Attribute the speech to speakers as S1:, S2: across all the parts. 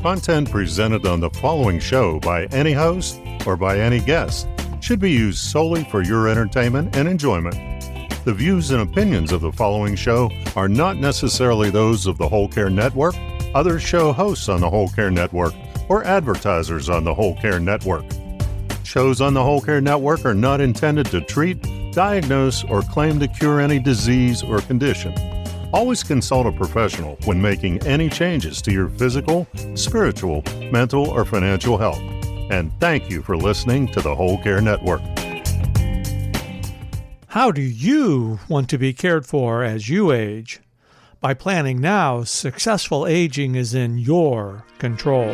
S1: Content presented on the following show by any host or by any guest should be used solely for your entertainment and enjoyment. The views and opinions of the following show are not necessarily those of the Whole Care Network, other show hosts on the Whole Care Network, or advertisers on the Whole Care Network. Shows on the Whole Care Network are not intended to treat, diagnose, or claim to cure any disease or condition. Always consult a professional when making any changes to your physical, spiritual, mental, or financial health. And thank you for listening to the Whole Care Network.
S2: How do you want to be cared for as you age? By planning now, successful aging is in your control.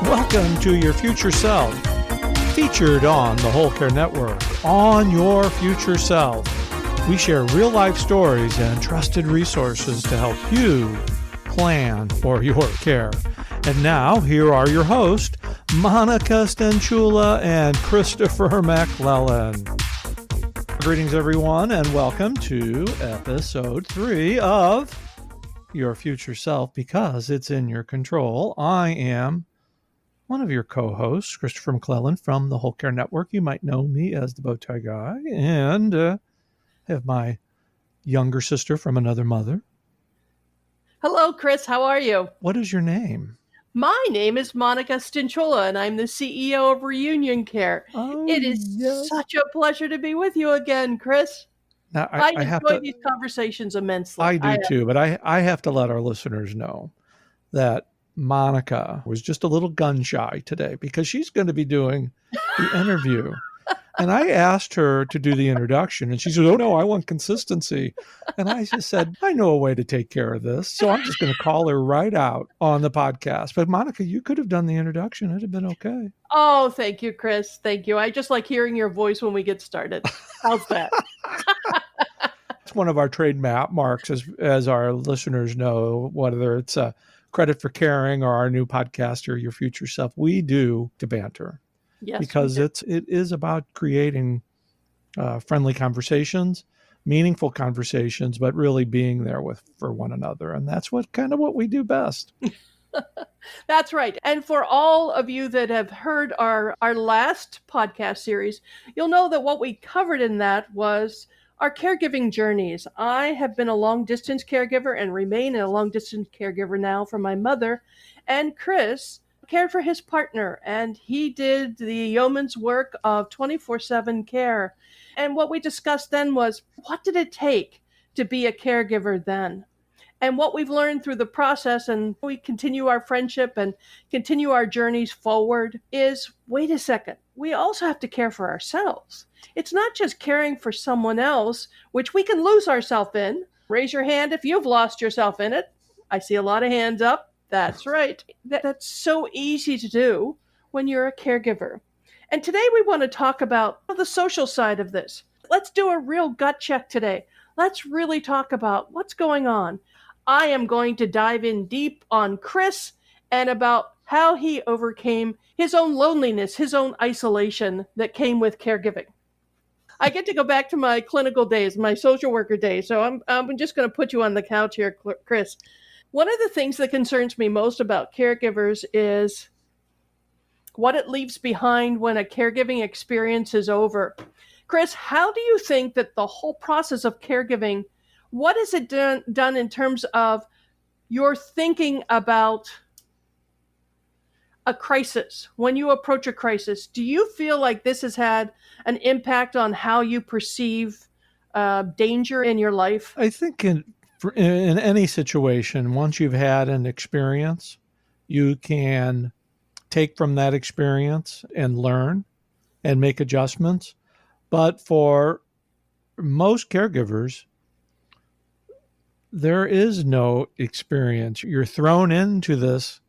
S2: Welcome to Your Future Self, featured on the Whole Care Network. On Your Future Self, we share real-life stories and trusted resources to help you plan for your care. And now, here are your hosts, Monica Stinchula and Christopher MacLellan. Greetings, everyone, and welcome to episode 3 of Your Future Self, because it's in your control. I am one of your co-hosts, Christopher MacLellan from the Whole Care Network. You might know me as the Bowtie Guy, and have my younger sister from another mother.
S3: Hello, Chris. How are you?
S2: What is your name?
S3: My name is Monica Stinchula, and I'm the CEO of Reunion Care. It is such a pleasure to be with you again, Chris.
S2: Now,
S3: I enjoy these conversations immensely.
S2: I do too, but I have to let our listeners know that Monica was just a little gun shy today because she's going to be doing the interview. And I asked her to do the introduction, and she said, "Oh, no, I want consistency." And I just said, "I know a way to take care of this, so I'm just going to call her right out on the podcast." But Monica, you could have done the introduction. It'd have been okay.
S3: Oh, thank you, Chris. Thank you. I just like hearing your voice when we get started. How's that?
S2: It's one of our trademarks, as our listeners know, whether it's a Credit for Caring or our new podcast or Your Future Self, we do to banter.
S3: Yes,
S2: because it is about creating friendly conversations, meaningful conversations, but really being there for one another. And that's what we do best.
S3: That's right. And for all of you that have heard our last podcast series, you'll know that what we covered in that was our caregiving journeys. I have been a long-distance caregiver and remain a long-distance caregiver now for my mother. And Chris cared for his partner, and he did the yeoman's work of 24/7 care. And what we discussed then was, what did it take to be a caregiver then? And what we've learned through the process, and we continue our friendship and continue our journeys forward, is, wait a second, we also have to care for ourselves. It's not just caring for someone else, which we can lose ourselves in. Raise your hand if you've lost yourself in it. I see a lot of hands up. That's right. That's so easy to do when you're a caregiver. And today we want to talk about the social side of this. Let's do a real gut check today. Let's really talk about what's going on. I am going to dive in deep on Chris and about how he overcame his own loneliness, his own isolation that came with caregiving. I get to go back to my clinical days, my social worker days. So I'm just going to put you on the couch here, Chris. One of the things that concerns me most about caregivers is what it leaves behind when a caregiving experience is over. Chris, how do you think that the whole process of caregiving, what has it done in terms of your thinking about a crisis? When you approach a crisis, do you feel like this has had an impact on how you perceive danger in your life?
S2: I think in any situation, once you've had an experience, you can take from that experience and learn and make adjustments. But for most caregivers, there is no experience. You're thrown into this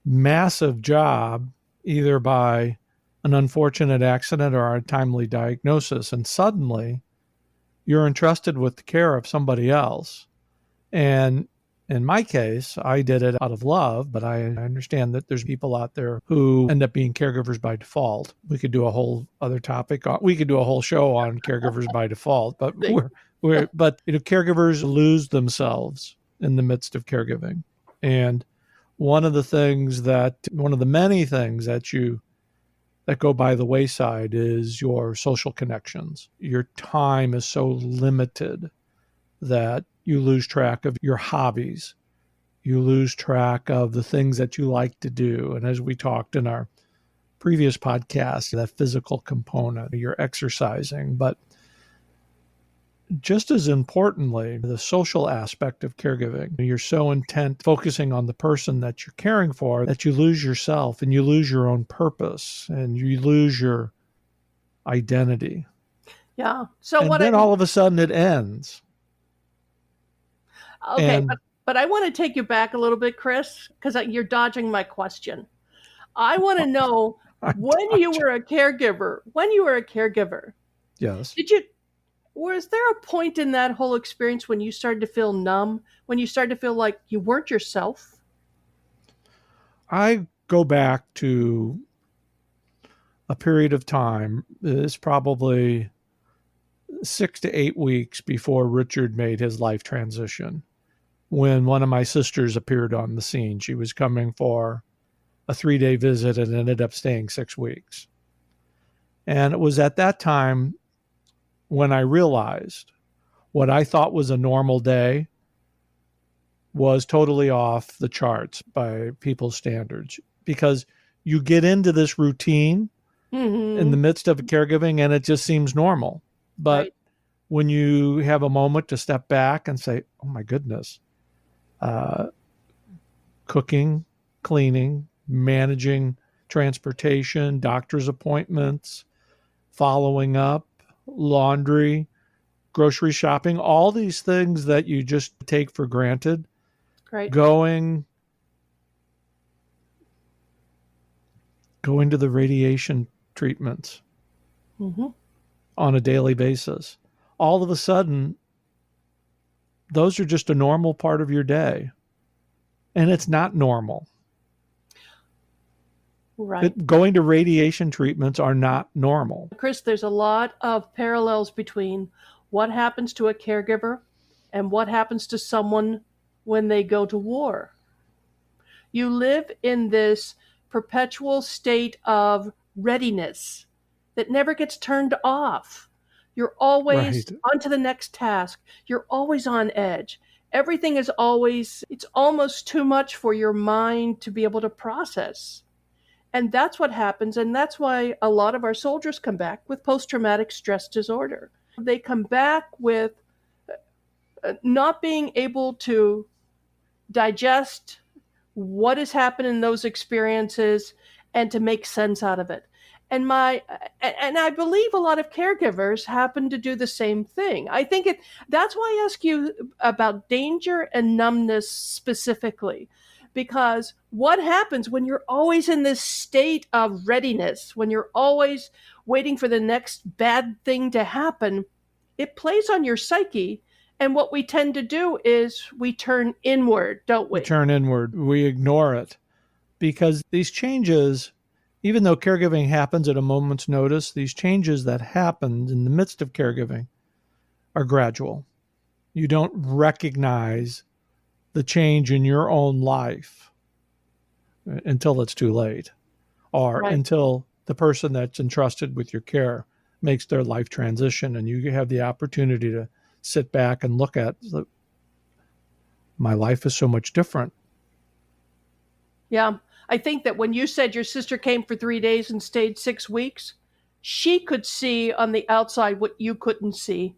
S2: massive job, either by an unfortunate accident or a timely diagnosis, and suddenly you're entrusted with the care of somebody else. And in my case, I did it out of love, but I understand that there's people out there who end up being caregivers by default. We could do a whole other topic. We could do a whole show on caregivers by default, but But caregivers lose themselves in the midst of caregiving. And one of the many things that go by the wayside is your social connections. Your time is so limited that you lose track of your hobbies. You lose track of the things that you like to do. And as we talked in our previous podcast, that physical component, you're exercising. But just as importantly, the social aspect of caregiving, you're so intent focusing on the person that you're caring for that you lose yourself and you lose your own purpose and you lose your identity.
S3: Yeah. So
S2: and then all of a sudden it ends.
S3: Okay, but I want to take you back a little bit, Chris, because you're dodging my question. I want to know when you were a caregiver,
S2: Yes.
S3: was there a point in that whole experience when you started to feel numb, when you started to feel like you weren't yourself?
S2: I go back to a period of time, it's probably 6 to 8 weeks before Richard made his life transition, when one of my sisters appeared on the scene. She was coming for a 3-day visit and ended up staying 6 weeks. And it was at that time when I realized what I thought was a normal day was totally off the charts by people's standards, because you get into this routine in the midst of caregiving and it just seems normal. But when you have a moment to step back and say, oh my goodness, cooking, cleaning, managing transportation, doctor's appointments, following up, laundry, grocery shopping, all these things that you just take for granted, going to the radiation treatments on a daily basis. All of a sudden, those are just a normal part of your day. And it's not normal.
S3: Right.
S2: Going to radiation treatments are not normal.
S3: Chris, there's a lot of parallels between what happens to a caregiver and what happens to someone when they go to war. You live in this perpetual state of readiness that never gets turned off. You're always on to the next task. You're always on edge. Everything is always, it's almost too much for your mind to be able to process. And that's what happens. And that's why a lot of our soldiers come back with post-traumatic stress disorder. They come back with not being able to digest what has happened in those experiences and to make sense out of it. And I believe a lot of caregivers happen to do the same thing. I think that's why I ask you about danger and numbness specifically, because what happens when you're always in this state of readiness, when you're always waiting for the next bad thing to happen, it plays on your psyche. And what we tend to do is we turn inward, don't we?
S2: We turn inward. We ignore it, because these changes, even though caregiving happens at a moment's notice, these changes that happen in the midst of caregiving are gradual. You don't recognize the change in your own life until it's too late, or until the person that's entrusted with your care makes their life transition and you have the opportunity to sit back and look at, my life is so much different.
S3: Yeah. I think that when you said your sister came for 3 days and stayed 6 weeks, she could see on the outside what you couldn't see.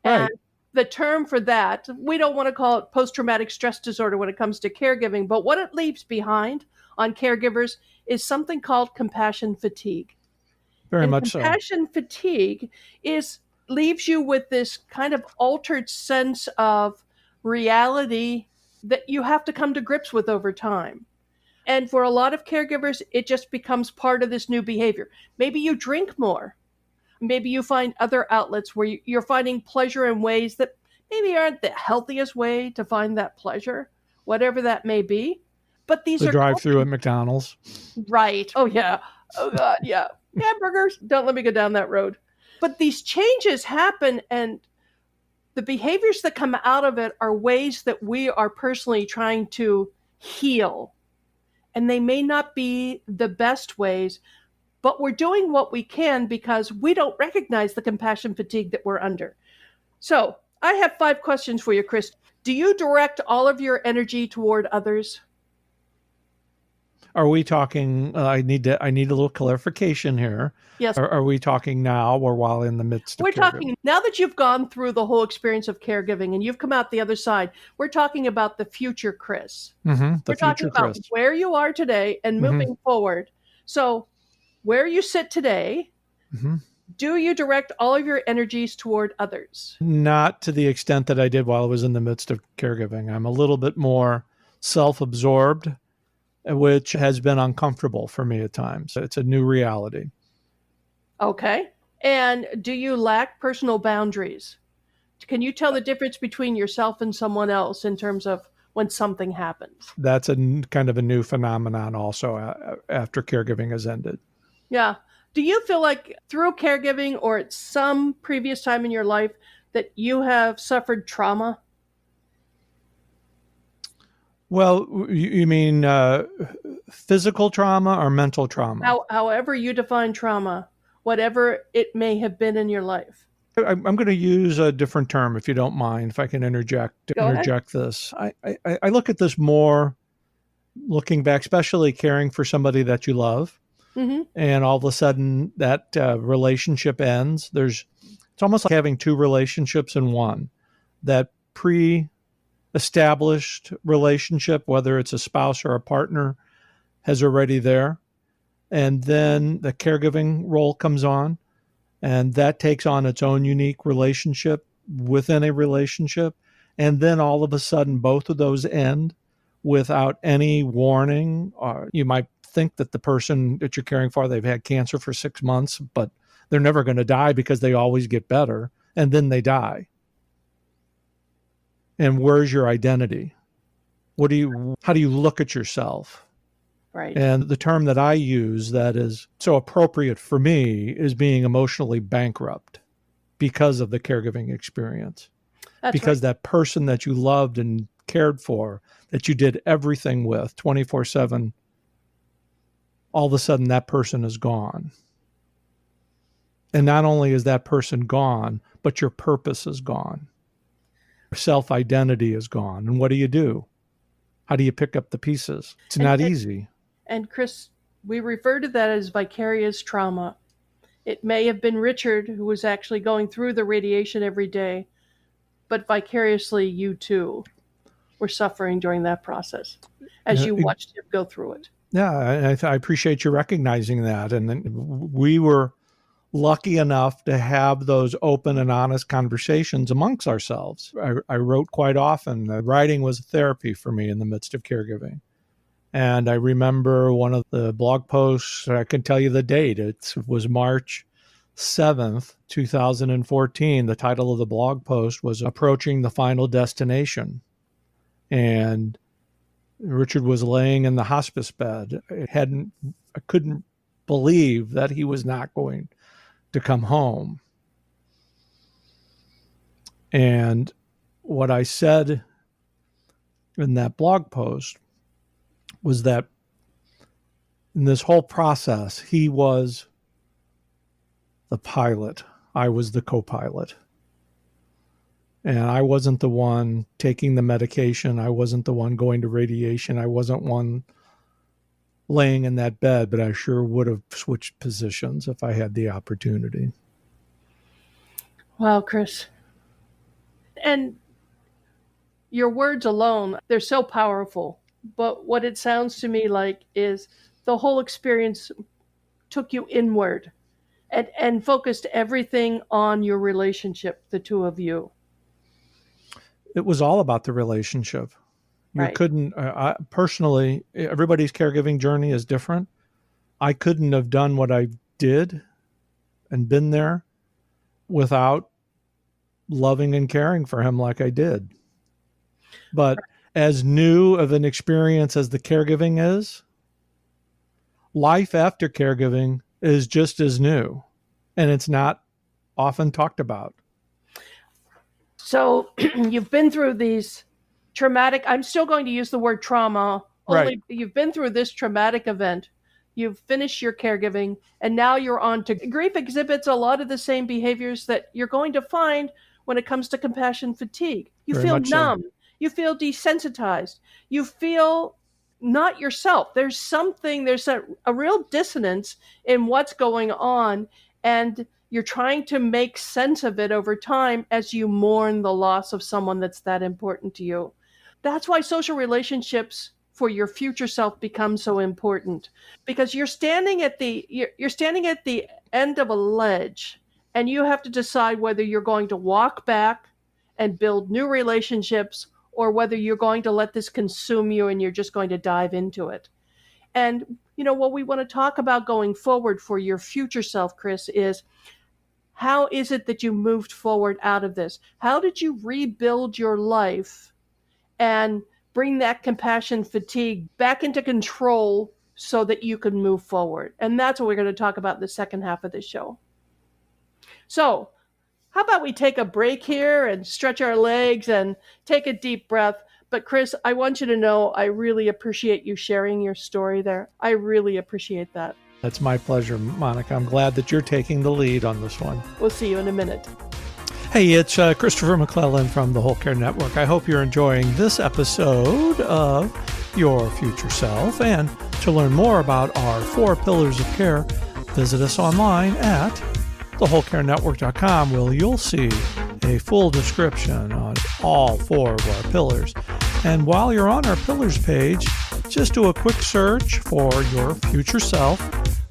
S2: Right.
S3: And the term for that, we don't want to call it post-traumatic stress disorder when it comes to caregiving, but what it leaves behind on caregivers is something called compassion fatigue.
S2: Very much so.
S3: Compassion fatigue leaves you with this kind of altered sense of reality that you have to come to grips with over time. And for a lot of caregivers, it just becomes part of this new behavior. Maybe you drink more. Maybe you find other outlets where you're finding pleasure in ways that maybe aren't the healthiest way to find that pleasure, whatever that may be. But these are
S2: drive-through at McDonald's.
S3: Right. Oh, yeah. Oh, God, yeah. Hamburgers. Don't let me go down that road. But these changes happen, and the behaviors that come out of it are ways that we are personally trying to heal. And they may not be the best ways, but we're doing what we can because we don't recognize the compassion fatigue that we're under. So I have 5 questions for you, Chris. Do you direct all of your energy toward others?
S2: Are we talking, I need a little clarification here.
S3: Yes.
S2: Are we talking now or while in the midst of
S3: We're
S2: caregiving?
S3: talking, now that you've gone through the whole experience of caregiving and you've come out the other side, we're talking about the future Chris. We're talking about where you are today and moving forward. So where you sit today, do you direct all of your energies toward others?
S2: Not to the extent that I did while I was in the midst of caregiving. I'm a little bit more self-absorbed, which has been uncomfortable for me at times. It's a new reality.
S3: Okay. And do you lack personal boundaries? Can you tell the difference between yourself and someone else in terms of when something happens?
S2: That's a kind of a new phenomenon also after caregiving has ended.
S3: Yeah. Do you feel like through caregiving or at some previous time in your life that you have suffered trauma?
S2: Well, you mean physical trauma or mental trauma?
S3: However you define trauma, whatever it may have been in your life.
S2: I'm going to use a different term, if you don't mind, if I can interject this. I look at this more looking back, especially caring for somebody that you love. And all of a sudden that relationship ends. It's almost like having 2 relationships in one. That pre-established relationship, whether it's a spouse or a partner, has already there. And then the caregiving role comes on, and that takes on its own unique relationship within a relationship. And then all of a sudden, both of those end without any warning. Or you might think that the person that you're caring for, they've had cancer for 6 months, but they're never going to die because they always get better. And then they die. And where's your identity? How do you look at yourself?
S3: Right.
S2: And the term that I use that is so appropriate for me is being emotionally bankrupt because of the caregiving experience. Because that person that you loved and cared for, that you did everything with 24/7, all of a sudden that person is gone. And not only is that person gone, but your purpose is gone. Your self-identity is gone. And what do? How do you pick up the pieces? It's not easy.
S3: And Chris, we refer to that as vicarious trauma. It may have been Richard who was actually going through the radiation every day, but vicariously you too were suffering during that process as you watched him go through it.
S2: Yeah, I appreciate you recognizing that. And we were lucky enough to have those open and honest conversations amongst ourselves. I wrote quite often. Writing was therapy for me in the midst of caregiving. And I remember one of the blog posts, I can tell you the date. It was March 7th, 2014. The title of the blog post was Approaching the Final Destination. And Richard was laying in the hospice bed. I couldn't believe that he was not going to come home. And what I said in that blog post was that in this whole process, he was the pilot. I was the co-pilot. And I wasn't the one taking the medication. I wasn't the one going to radiation. I wasn't one laying in that bed, but I sure would have switched positions if I had the opportunity.
S3: Wow, Chris. And your words alone, they're so powerful. But what it sounds to me like is the whole experience took you inward and focused everything on your relationship, the two of you.
S2: It was all about the relationship. You couldn't, personally, everybody's caregiving journey is different. I couldn't have done what I did and been there without loving and caring for him like I did. But as new of an experience as the caregiving is, life after caregiving is just as new, and it's not often talked about.
S3: So you've been through these traumatic, I'm still going to use the word trauma, only you've been through this traumatic event. You've finished your caregiving, and now you're on to grief exhibits a lot of the same behaviors that you're going to find when it comes to compassion fatigue. You
S2: Very
S3: feel
S2: much so.
S3: numb. You feel desensitized. You feel not yourself. There's a real dissonance in what's going on, and you're trying to make sense of it over time as you mourn the loss of someone that's that important to you. That's why social relationships for your future self become so important, because you're standing at the end of a ledge, and you have to decide whether you're going to walk back and build new relationships, or whether you're going to let this consume you and you're just going to dive into it. And what we want to talk about going forward for your future self, Chris, is how is it that you moved forward out of this? How did you rebuild your life and bring that compassion fatigue back into control so that you can move forward? And that's what we're going to talk about in the second half of the show. So, how about we take a break here and stretch our legs and take a deep breath? But Chris, I want you to know I really appreciate you sharing your story there. I really appreciate that.
S2: That's my pleasure, Monica. I'm glad that you're taking the lead on this one.
S3: We'll see you in a minute.
S2: Hey, it's Christopher MacLellan from the Whole Care Network. I hope you're enjoying this episode of Your Future Self. And to learn more about our 4 pillars of care, visit us online at thewholecarenetwork.com, where you'll see a full description on all 4 of our pillars. And while you're on our pillars page, just do a quick search for Your Future Self,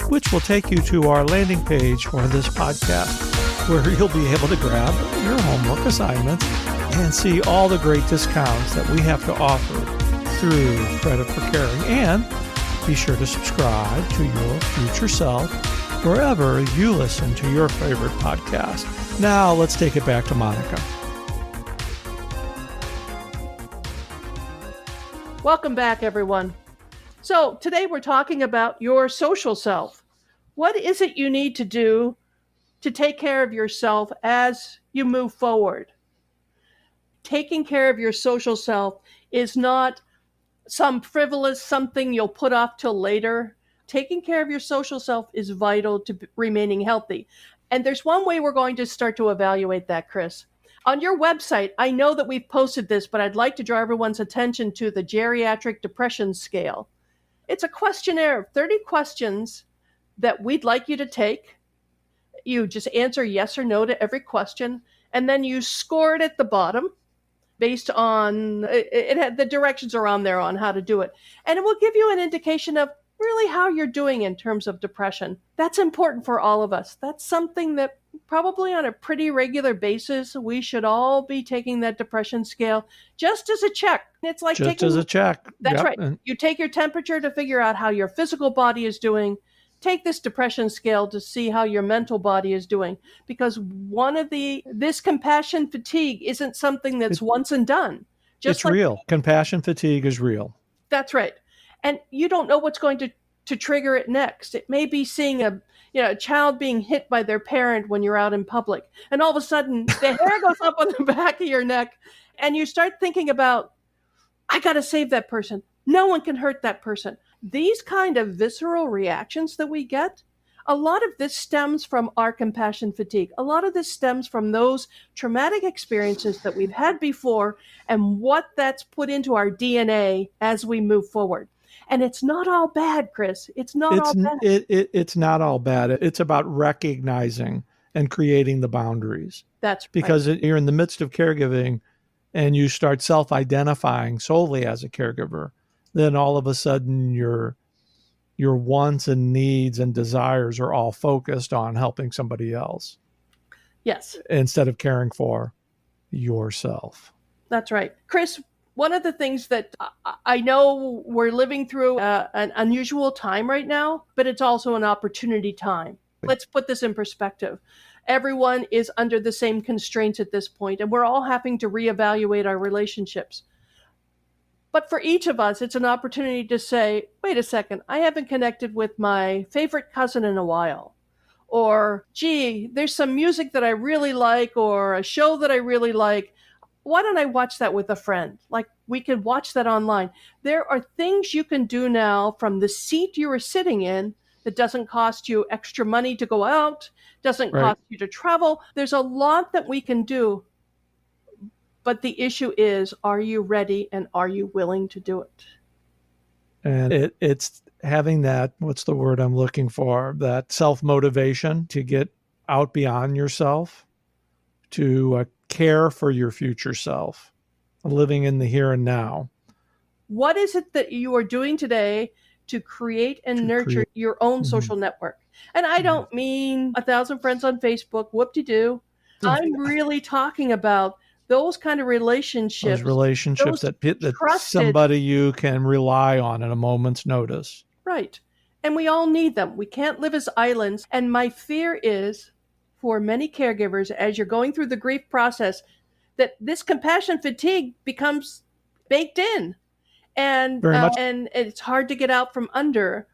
S2: which will take you to our landing page for this podcast, where you'll be able to grab your homework assignments and see all the great discounts that we have to offer through Credit for Caring. And be sure to subscribe to Your Future Self wherever you listen to your favorite podcast. Now let's take it back to Monica.
S3: Welcome back, everyone. So today we're talking about your social self. What is it you need to do to take care of yourself as you move forward? Taking care of your social self is not some frivolous something you'll put off till later. Taking care of your social self is vital to remaining healthy. And there's one way we're going to start to evaluate that, Chris. On your website, I know that we've posted this, but I'd like to draw everyone's attention to the Geriatric Depression Scale. It's a questionnaire of 30 questions that we'd like you to take. You just answer yes or no to every question, and then you score it at the bottom based on the directions are on there on how to do it. And it will give you an indication of really how you're doing in terms of depression. That's important for all of us. That's something that probably on a pretty regular basis, we should all be taking that depression scale just as a check. It's like
S2: just as a check.
S3: That's right. You take your temperature to figure out how your physical body is doing. Take this depression scale to see how your mental body is doing, because this compassion fatigue isn't something that's once and done.
S2: It's real. Compassion fatigue is real.
S3: That's right. And you don't know what's going to trigger it next. It may be seeing a child being hit by their parent when you're out in public, and all of a sudden the hair goes up on the back of your neck, and you start thinking about, I got to save that person. No one can hurt that person. These kind of visceral reactions that we get, a lot of this stems from our compassion fatigue. A lot of this stems from those traumatic experiences that we've had before and what that's put into our DNA as we move forward. And it's not all bad, Chris. It's not all bad.
S2: It's not all bad. It's about recognizing and creating the boundaries.
S3: That's right.
S2: Because you're in the midst of caregiving and you start self-identifying solely as a caregiver, then all of a sudden your wants and needs and desires are all focused on helping somebody else.
S3: Yes.
S2: Instead of caring for yourself.
S3: That's right. Chris, one of the things that I know we're living through an unusual time right now, but it's also an opportunity time. Let's put this in perspective. Everyone is under the same constraints at this point, and we're all having to reevaluate our relationships. But for each of us, it's an opportunity to say, wait a second, I haven't connected with my favorite cousin in a while. or, gee, there's some music that I really like or a show that I really like. Why don't I watch that with a friend? Like, we could watch that online. There are things you can do now from the seat you are sitting in that doesn't cost you extra money to go out, doesn't
S2: Right.
S3: cost you to travel. There's a lot that we can do. But the issue is, are you ready and are you willing to do it?
S2: And it's having that, what's the word I'm looking for, that self-motivation to get out beyond yourself, to care for your future self, living in the here and now.
S3: What is it that you are doing today to create and nurture your own social network? And I don't mean 1,000 friends on Facebook, whoop-de-doo. I'm really talking about those kind of relationships.
S2: Those relationships that somebody you can rely on at a moment's notice.
S3: Right. And we all need them. We can't live as islands. And my fear is, for many caregivers, as you're going through the grief process, that this compassion fatigue becomes baked in. And and it's hard to get out from under.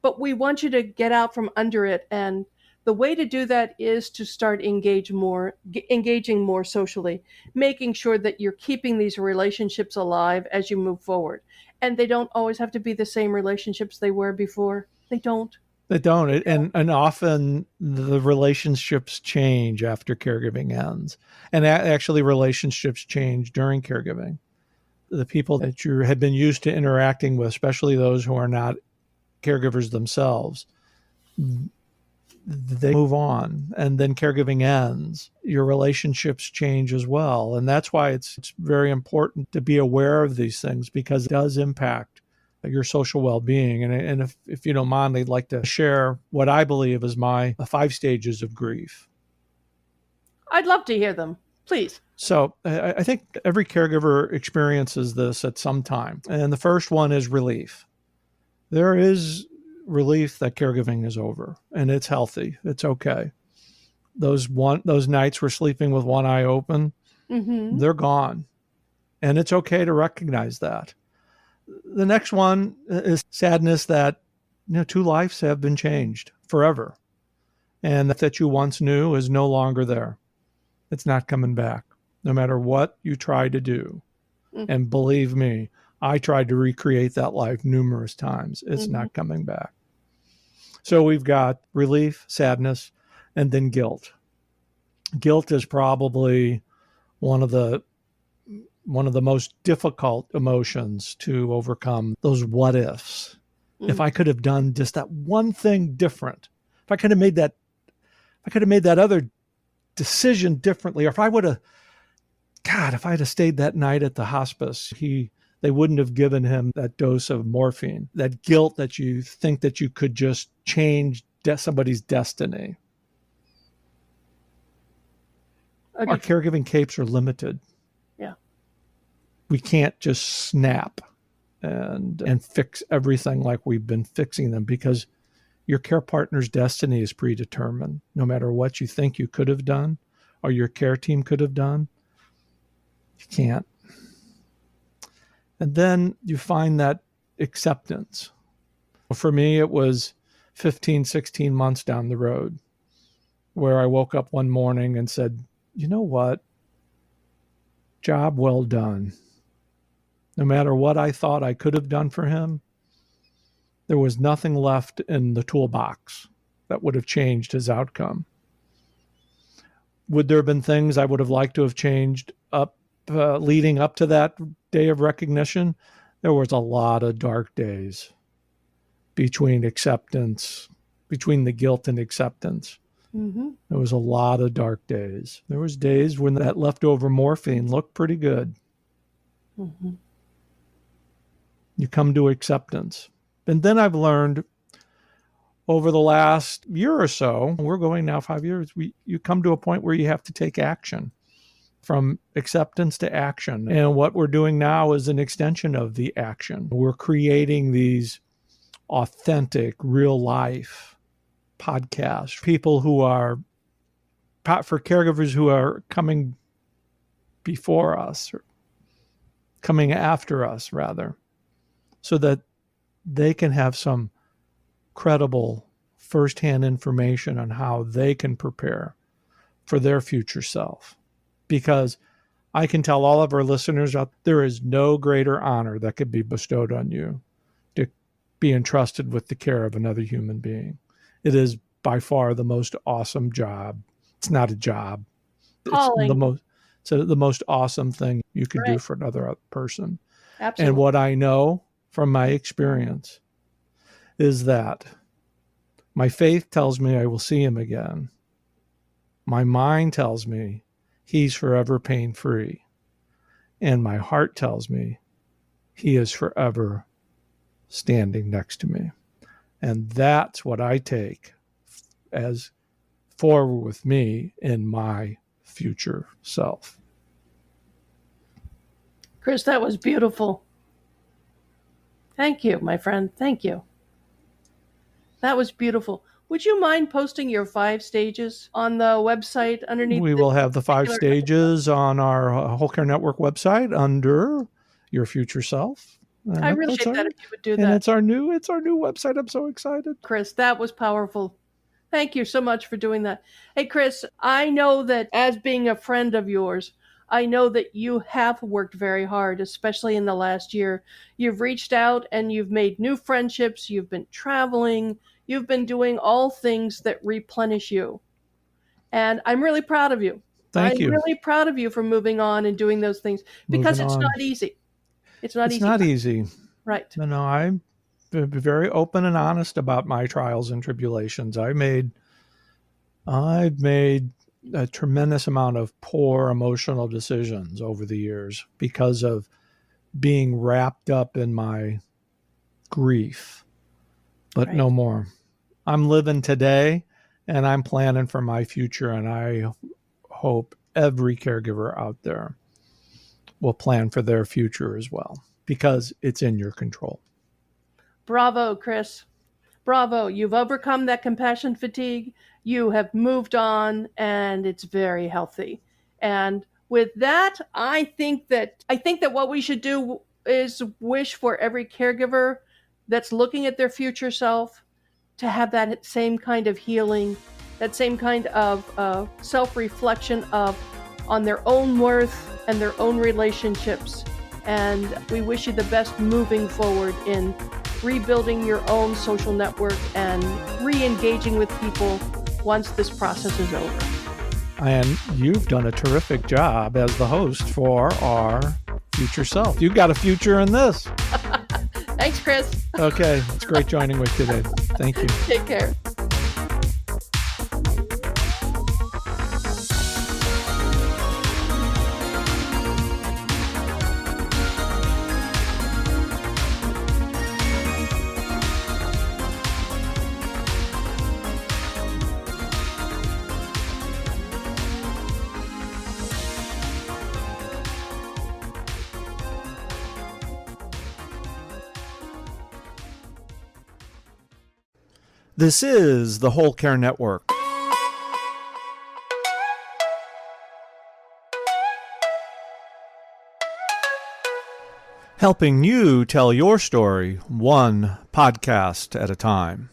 S3: But we want you to get out from under it. And the way to do that is to start engaging more socially, making sure that you're keeping these relationships alive as you move forward. And they don't always have to be the same relationships they were before. They don't.
S2: They don't. And often the relationships change after caregiving ends. And actually relationships change during caregiving. The people that you had been used to interacting with, especially those who are not caregivers themselves, they move on, and then caregiving ends. Your relationships change as well. And that's why it's very important to be aware of these things, because it does impact your social well-being. And if you don't mind, I'd like to share what I believe is my 5 stages of grief.
S3: I'd love to hear them. Please.
S2: So I think every caregiver experiences this at some time. And the first one is relief. There is relief that caregiving is over, and it's healthy. It's okay. Those nights we're sleeping with one eye open, they're gone. And it's okay to recognize that. The next one is sadness that 2 lives have been changed forever. And that you once knew is no longer there. It's not coming back, no matter what you try to do. And believe me, I tried to recreate that life numerous times. It's not coming back. So we've got relief, sadness, and then guilt. Guilt is probably one of the most difficult emotions to overcome. Those what ifs. If I could have done just that one thing different, if I could have made that other decision differently, or if I had stayed that night at the hospice, they wouldn't have given him that dose of morphine. That guilt that you think that you could just change somebody's destiny. Okay. Our caregiving capes are limited.
S3: Yeah.
S2: We can't just snap and fix everything like we've been fixing them, because your care partner's destiny is predetermined. No matter what you think you could have done or your care team could have done, you can't. And then you find that acceptance. For me, it was 15, 16 months down the road where I woke up one morning and said, you know what? Job well done. No matter what I thought I could have done for him, there was nothing left in the toolbox that would have changed his outcome. Would there have been things I would have liked to have changed leading up to that day of recognition? There was a lot of dark days between the guilt and acceptance. There was a lot of dark days. There was days when that leftover morphine looked pretty good. You come to acceptance. And then I've learned over the last year or so, we're going now 5 years, you come to a point where you have to take action, from acceptance to action. And what we're doing now is an extension of the action. We're creating these authentic, real life podcasts. People for caregivers who are coming before us, or coming after us rather, so that they can have some credible firsthand information on how they can prepare for their future self. Because I can tell all of our listeners out there is no greater honor that could be bestowed on you to be entrusted with the care of another human being. It is by far the most awesome job. It's not a job.
S3: Calling.
S2: It's the most awesome thing you can do
S3: Right.
S2: for another person.
S3: Absolutely.
S2: And what I know from my experience is that my faith tells me I will see him again. My mind tells me he's forever pain-free. And my heart tells me he is forever standing next to me. And that's what I take as forward with me in my future self.
S3: Chris, that was beautiful. Thank you, my friend. Thank you. That was beautiful. Would you mind posting your 5 stages on the website underneath?
S2: We will have the 5
S3: particular
S2: stages on our Whole Care Network website under Your Future Self.
S3: I really appreciate that if you would do
S2: And
S3: that.
S2: it's our new website. I'm so excited.
S3: Chris, that was powerful. Thank you so much for doing that. Hey, Chris, I know that as being a friend of yours, I know that you have worked very hard, especially in the last year. You've reached out and you've made new friendships. You've been traveling. You've been doing all things that replenish you. And I'm really proud of you.
S2: Thank you.
S3: I'm really proud of you for moving on and doing those things because it's not easy. It's not easy. Right.
S2: No, I'm very open and honest about my trials and tribulations. I've made a tremendous amount of poor emotional decisions over the years because of being wrapped up in my grief. But
S3: Right.
S2: no more. I'm living today and I'm planning for my future, and I hope every caregiver out there will plan for their future as well, because it's in your control.
S3: Bravo, Chris. Bravo. You've overcome that compassion fatigue. You have moved on, and it's very healthy. And with that, I think that what we should do is wish for every caregiver that's looking at their future self to have that same kind of healing, that same kind of self-reflection on their own worth and their own relationships. And we wish you the best moving forward in rebuilding your own social network and re-engaging with people once this process is over.
S2: And you've done a terrific job as the host for our future self. You've got a future in this.
S3: Thanks, Chris.
S2: Okay, it's great joining with you today. Thank you.
S3: Take care.
S2: This is the Whole Care Network. Helping you tell your story one podcast at a time.